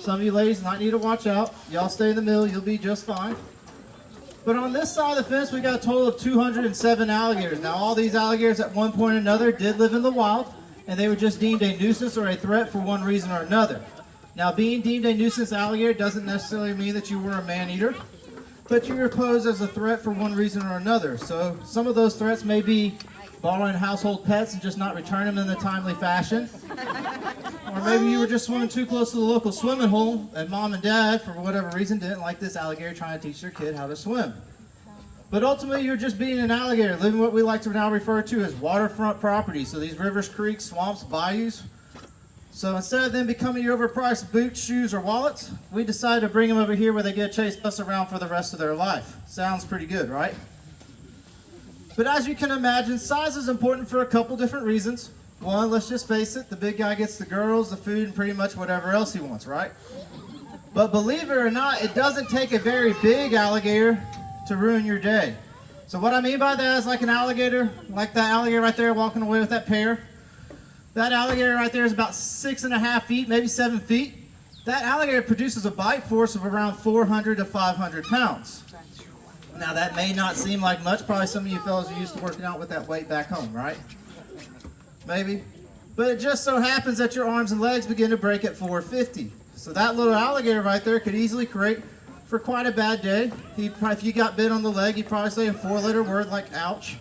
Some of you ladies might need to watch out. Y'all stay in the middle, you'll be just fine. But on this side of the fence, we got a total of 207 alligators. Now, all these alligators at one point or another did live in the wild, and they were just deemed a nuisance or a threat for one reason or another. Now, being deemed a nuisance alligator doesn't necessarily mean that you were a man-eater, but you were posed as a threat for one reason or another. So some of those threats may be borrowing household pets and just not returning them in a timely fashion. Or maybe you were just swimming too close to the local swimming hole and mom and dad, for whatever reason, didn't like this alligator trying to teach their kid how to swim. But ultimately, you're just being an alligator, living what we like to now refer to as waterfront property. So these rivers, creeks, swamps, bayous. So instead of them becoming your overpriced boots, shoes, or wallets, we decided to bring them over here where they get to chase us around for the rest of their life. Sounds pretty good, right? But as you can imagine, size is important for a couple different reasons. One, let's just face it, the big guy gets the girls, the food, and pretty much whatever else he wants, right? But believe it or not, it doesn't take a very big alligator to ruin your day. So what I mean by that is like an alligator, like that alligator right there walking away with that pair. That alligator right there is about 6.5 feet, maybe 7 feet. That alligator produces a bite force of around 400 to 500 pounds. Now that may not seem like much. Probably some of you fellas are used to working out with that weight back home, right? Maybe. But it just so happens that your arms and legs begin to break at 450. So that little alligator right there could easily create for quite a bad day. If you got bit on the leg, he'd probably say a 4-letter word like ouch.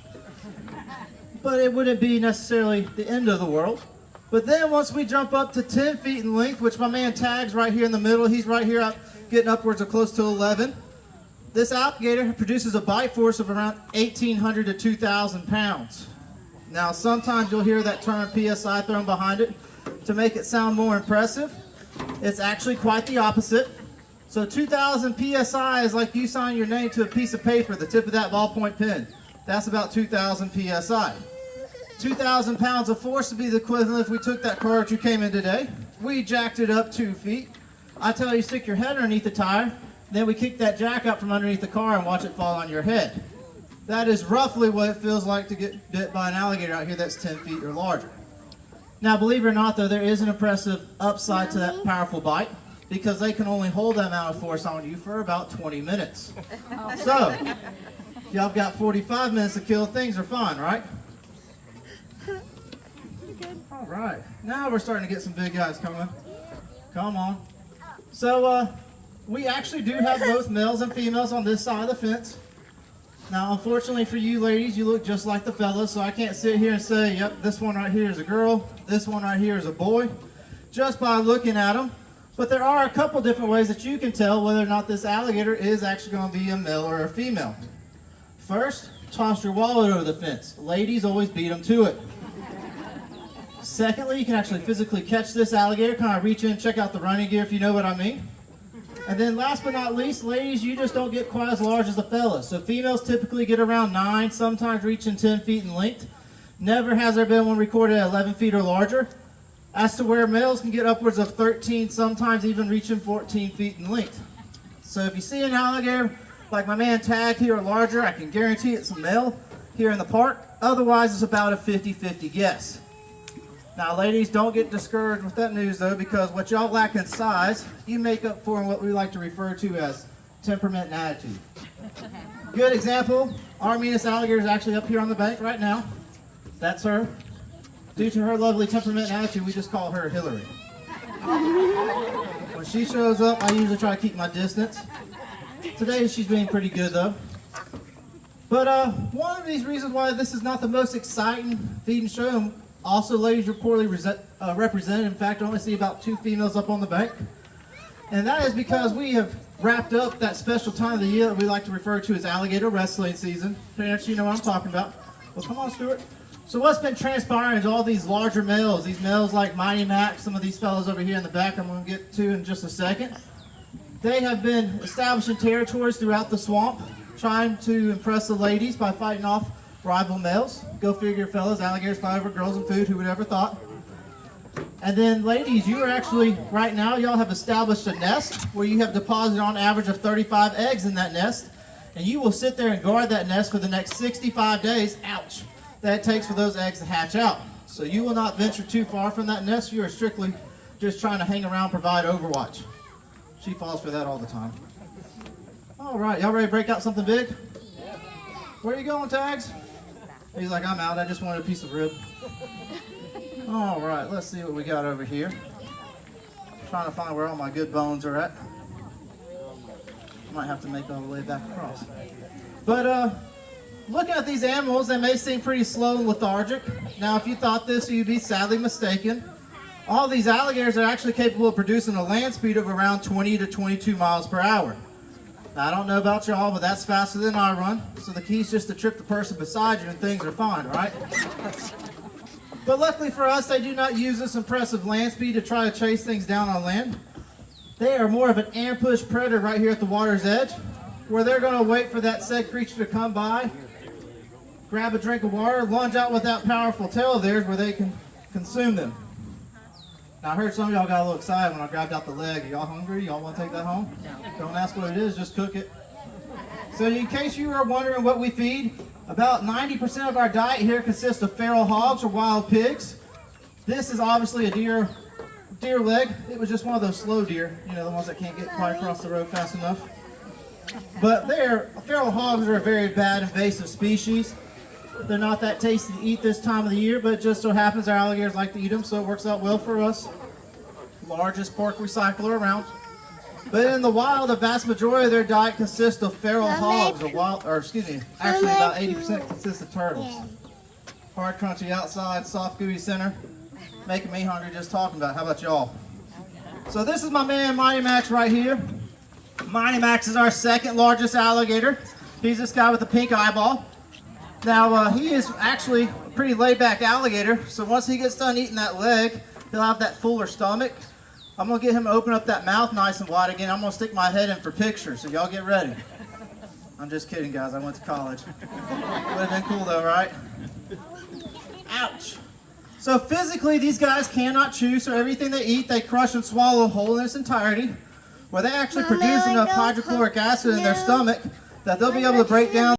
But it wouldn't be necessarily the end of the world. But then once we jump up to 10 feet in length, which my man Tag's right here in the middle, he's right here getting upwards of close to 11. This alligator produces a bite force of around 1,800 to 2,000 pounds. Now sometimes you'll hear that term PSI thrown behind it to make it sound more impressive. It's actually quite the opposite. So 2,000 PSI is like you sign your name to a piece of paper, the tip of that ballpoint pen. That's about 2,000 PSI. 2,000 pounds of force would be the equivalent if we took that car that you came in today. We jacked it up 2 feet. I tell you, stick your head underneath the tire. Then we kick that jack up from underneath the car and watch it fall on your head. That is roughly what it feels like to get bit by an alligator out here that's 10 feet or larger. Now, believe it or not, though, there is an impressive upside to that powerful bite because they can only hold that amount of force on you for about 20 minutes. So, if y'all got 45 minutes to kill, things are fine, right? All right. Now we're starting to get some big guys coming. Come on. So, we actually do have both males and females on this side of the fence. Now, unfortunately for you ladies, you look just like the fellas, so I can't sit here and say, yep, this one right here is a girl, this one right here is a boy, just by looking at them. But there are a couple different ways that you can tell whether or not this alligator is actually going to be a male or a female. First, toss your wallet over the fence. Ladies always beat them to it. Secondly, you can actually physically catch this alligator, kind of reach in, check out the running gear if you know what I mean. And then last but not least, ladies, you just don't get quite as large as the fellas. So females typically get around 9, sometimes reaching 10 feet in length. Never has there been one recorded at 11 feet or larger. As to where males can get upwards of 13, sometimes even reaching 14 feet in length. So if you see an alligator like my man Tag here or larger, I can guarantee it's a male here in the park. Otherwise, it's about a 50-50 guess. Now, ladies, don't get discouraged with that news, though, because what y'all lack in size, you make up for in what we like to refer to as temperament and attitude. Good example, our meanest alligator is actually up here on the bank right now. That's her. Due to her lovely temperament and attitude, we just call her Hillary. When she shows up, I usually try to keep my distance. Today, she's being pretty good, though. But one of these reasons why this is not the most exciting feeding show, and also, ladies are poorly represented. In fact, I only see about 2 females up on the bank. And that is because we have wrapped up that special time of the year that we like to refer to as alligator wrestling season. Parents, you know what I'm talking about. Well, come on, Stuart. So what's been transpiring is all these larger males, these males like Mighty Mac, some of these fellows over here in the back I'm going to get to in just a second. They have been establishing territories throughout the swamp, trying to impress the ladies by fighting off rival males. Go figure, fellas, alligators fight over girls and food, who would ever thought? And then ladies, you are actually, right now, y'all have established a nest where you have deposited on average of 35 eggs in that nest, and you will sit there and guard that nest for the next 65 days, ouch, that it takes for those eggs to hatch out. So you will not venture too far from that nest. You are strictly just trying to hang around, provide overwatch. She falls for that all the time. All right, y'all ready to break out something big? Where are you going, Tags? He's like, I'm out. I just wanted a piece of rib. All right, let's see what we got over here. Trying to find where all my good bones are at. Might have to make all the way back across. But looking at these animals, they may seem pretty slow and lethargic. Now, if you thought this, you'd be sadly mistaken. All these alligators are actually capable of producing a land speed of around 20 to 22 miles per hour. Now, I don't know about y'all, but that's faster than I run. So the key is just to trip the person beside you and things are fine, right? But luckily for us, they do not use this impressive land speed to try to chase things down on land. They are more of an ambush predator right here at the water's edge, where they're going to wait for that said creature to come by, grab a drink of water, lunge out with that powerful tail of theirs where they can consume them. Now, I heard some of y'all got a little excited when I grabbed out the leg. Are y'all hungry? Y'all want to take that home? Don't ask what it is, just cook it. So in case you are wondering what we feed, about 90% of our diet here consists of feral hogs or wild pigs. This is obviously a deer leg. It was just one of those slow deer, you know, the ones that can't get quite across the road fast enough. But feral hogs are a very bad invasive species. They're not that tasty to eat this time of the year, but it just so happens our alligators like to eat them, so it works out well for us. Largest pork recycler around. But in the wild, the vast majority of their diet consists of feral hogs, actually about 80% consists of turtles. Hard, crunchy outside, soft, gooey center. Making me hungry just talking about it. How about y'all? So this is my man Mighty Max right here. Mighty Max is our second largest alligator. He's this guy with the pink eyeball. Now he is actually a pretty laid back alligator, so once he gets done eating that leg, he'll have that fuller stomach. I'm going to get him to open up that mouth nice and wide again. I'm going to stick my head in for pictures, so y'all get ready. I'm just kidding, guys. I went to college. Would have been cool though, right? Ouch. So physically, these guys cannot chew, so everything they eat, they crush and swallow whole in its entirety, where they actually produce enough hydrochloric acid in their stomach that they'll be able to break down